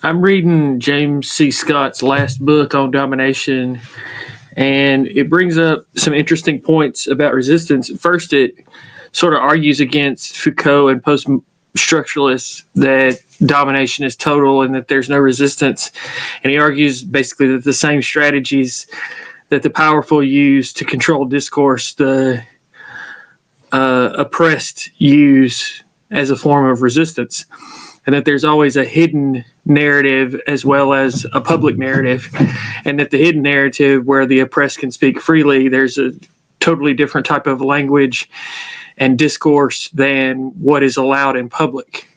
I'm reading James C. Scott's last book on domination, and it brings up some interesting points about resistance. First, it sort of argues against Foucault and post structuralists that domination is total and that there's no resistance. And he argues basically that the same strategies that the powerful use to control discourse, the oppressed use as a form of resistance, and that there's always a hidden narrative as well as a public narrative, and that the hidden narrative where the oppressed can speak freely, there's a totally different type of language and discourse than what is allowed in public.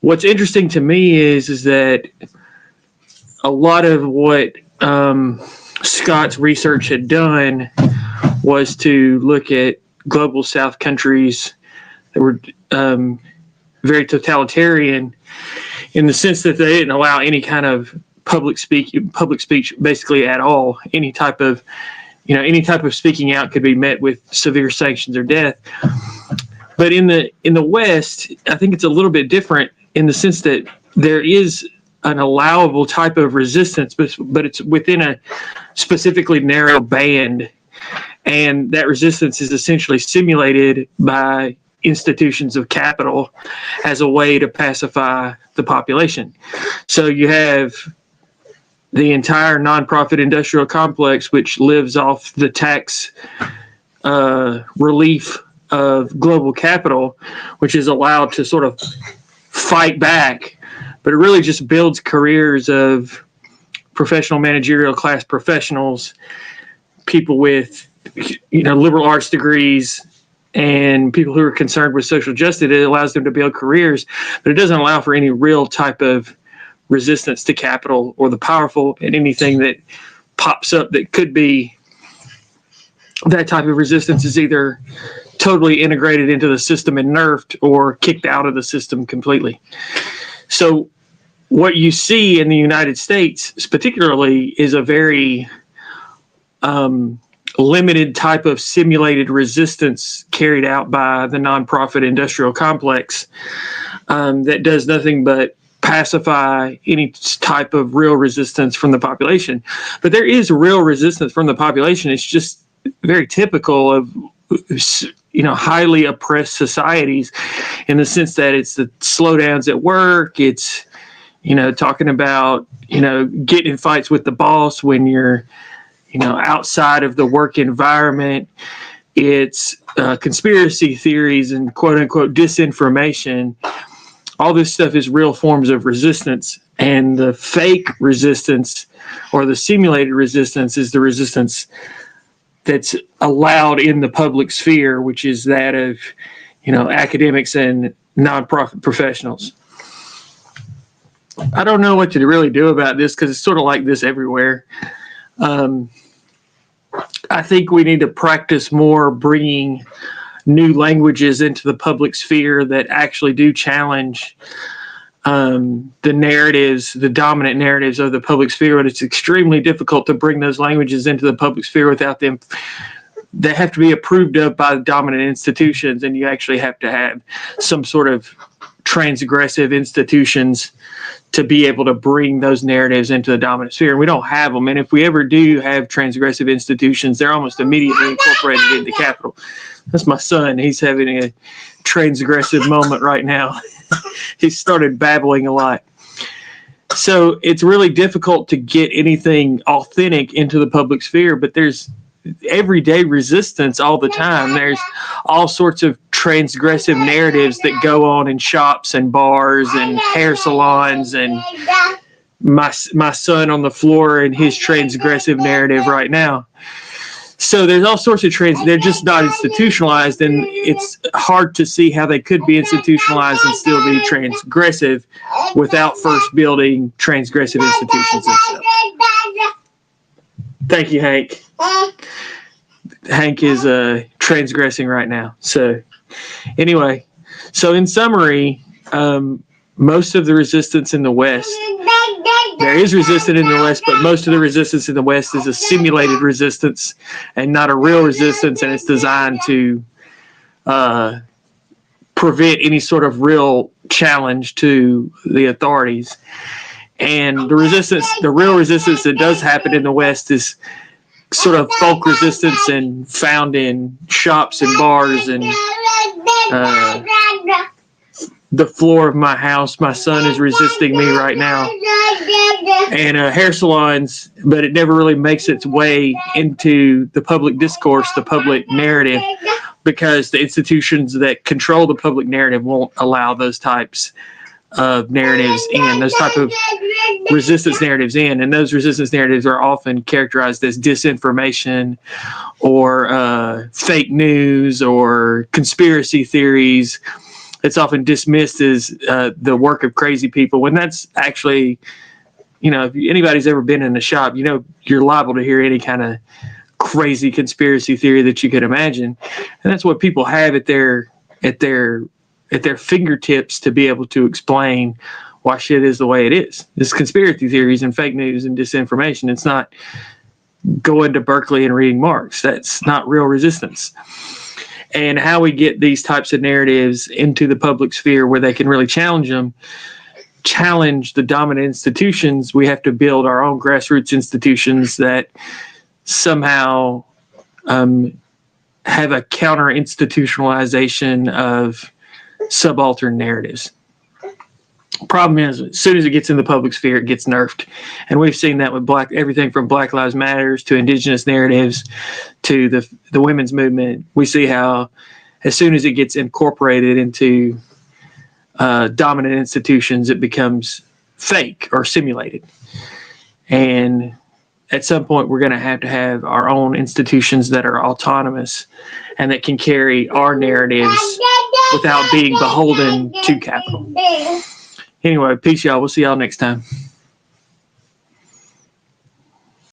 What's interesting to me is that a lot of what Scott's research had done was to look at global South countries that were very totalitarian in the sense that they didn't allow any kind of public speech basically at all. Any type of speaking out could be met with severe sanctions or death. But in the West, I think it's a little bit different in the sense that there is an allowable type of resistance, but it's within a specifically narrow band. And that resistance is essentially simulated by institutions of capital as a way to pacify the population. So you have the entire nonprofit industrial complex, which lives off the tax relief of global capital, which is allowed to sort of fight back, but it really just builds careers of professional managerial class professionals, people with liberal arts degrees, and people who are concerned with social justice. It allows them to build careers, but it doesn't allow for any real type of resistance to capital or the powerful, and anything that pops up that could be that type of resistance is either totally integrated into the system and nerfed or kicked out of the system completely. So what you see in the United States particularly is a very limited type of simulated resistance carried out by the nonprofit industrial complex that does nothing but pacify any type of real resistance from the population. But there is real resistance from the population. It's just very typical of highly oppressed societies, in the sense that it's the slowdowns at work. It's talking about getting in fights with the boss when you're outside of the work environment. It's conspiracy theories and quote unquote disinformation. All this stuff is real forms of resistance, and the fake resistance or the simulated resistance is the resistance that's allowed in the public sphere, which is that of academics and nonprofit professionals. I don't know what to really do about this, because it's sort of like this everywhere. I think we need to practice more bringing new languages into the public sphere that actually do challenge the narratives, the dominant narratives of the public sphere. But it's extremely difficult to bring those languages into the public sphere without them. They have to be approved of by the dominant institutions, and you actually have to have some sort of transgressive institutions to be able to bring those narratives into the dominant sphere. And we don't have them. And if we ever do have transgressive institutions, they're almost immediately incorporated into capital. That's my son. He's having a transgressive moment right now. He started babbling a lot. So it's really difficult to get anything authentic into the public sphere, but there's everyday resistance all the time. There's all sorts of transgressive narratives that go on in shops and bars and hair salons, and my son on the floor and his transgressive narrative right now. So there's all sorts of they're just not institutionalized, and it's hard to see how they could be institutionalized and still be transgressive without first building transgressive institutions themselves. Thank you, Hank. Hank is transgressing right now. So anyway, so in summary, most of the resistance in the West, there is resistance in the West, but most of the resistance in the West is a simulated resistance and not a real resistance, and it's designed to prevent any sort of real challenge to the authorities. And the real resistance that does happen in the West is sort of folk resistance and found in shops and bars and the floor of my house. My son is resisting me right now. And hair salons, but it never really makes its way into the public discourse, the public narrative, because the institutions that control the public narrative won't allow those types of narratives in, those type of resistance narratives in. And those resistance narratives are often characterized as disinformation or fake news or conspiracy theories. It's often dismissed as the work of crazy people, when that's actually, if anybody's ever been in a shop, you're liable to hear any kind of crazy conspiracy theory that you could imagine. And that's what people have at their fingertips to be able to explain why shit is the way it is. It's conspiracy theories and fake news and disinformation. It's not going to Berkeley and reading Marx. That's not real resistance. And how we get these types of narratives into the public sphere where they can really challenge the dominant institutions, we have to build our own grassroots institutions that somehow have a counter-institutionalization of subaltern narratives. Problem is, as soon as it gets in the public sphere, it gets nerfed. And we've seen that with everything from Black Lives Matters to indigenous narratives to the women's movement. We see how as soon as it gets incorporated into dominant institutions, it becomes fake or simulated. And at some point, we're going to have our own institutions that are autonomous and that can carry our narratives without being beholden to capital. Anyway, peace, y'all. We'll see y'all next time.